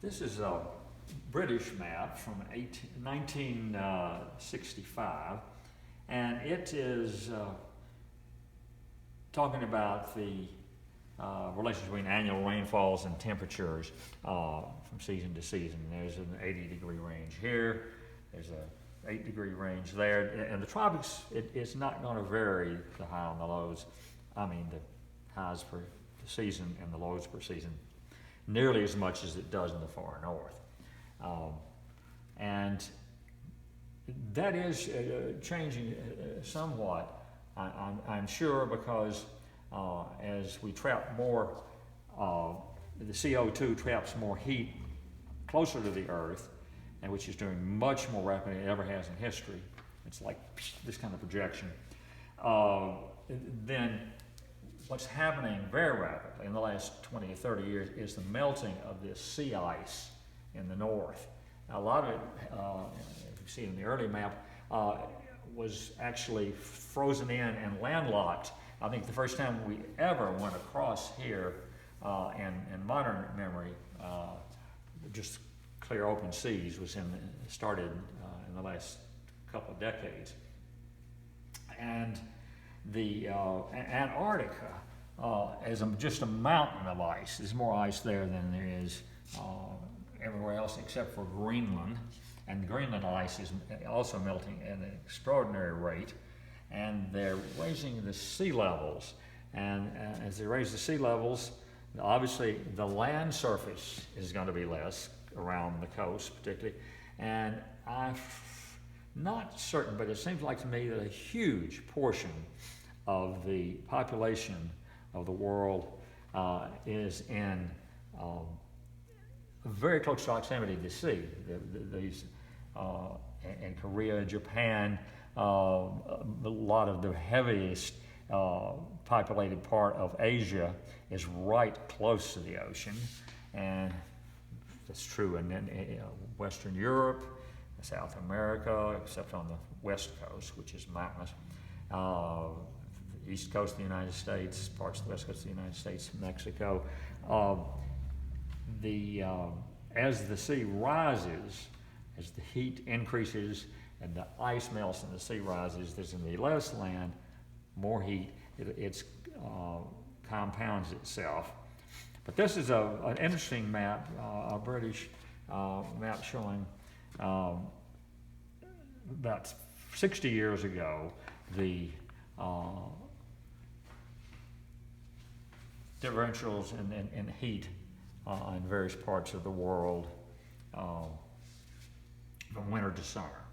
This is a British map from 1965, and it is talking about the relationship between annual rainfalls and temperatures from season to season. There's an 80-degree range here, there's a 8-degree range there, and the tropics, it's not going to vary the high and the lows, the highs per season and the lows per season, nearly as much as it does in the far north. And that is changing somewhat, I'm sure, because as we trap more, the CO2 traps more heat closer to the Earth, and which is doing much more rapidly than it ever has in history. It's like this kind of projection. Then what's happening very rapidly in the last 20 or 30 years is the melting of this sea ice in the north. Now, a lot of it, if you see in the early map, was actually frozen in and landlocked. I think the first time we ever went across here in modern memory, just clear open seas, was started in the last couple of decades. And the Antarctica is just a mountain of ice. There's more ice there than there is everywhere else except for Greenland. And Greenland ice is also melting at an extraordinary rate. And they're raising the sea levels. And as they raise the sea levels, obviously the land surface is going to be less around the coast particularly. And I'm not certain, but it seems like to me that a huge portion of the population of the world is in very close proximity to the sea. These in Korea, Japan, a lot of the heaviest populated part of Asia is right close to the ocean, and that's true in Western Europe, South America, except on the west coast, which is mountainous. The east coast of the United States, parts of the west coast of the United States, Mexico. As the sea rises, as the heat increases and the ice melts and the sea rises, there's going to be less land, more heat. It compounds itself. But this is an interesting map, a British map showing about 60 years ago the differentials in heat in various parts of the world from winter to summer.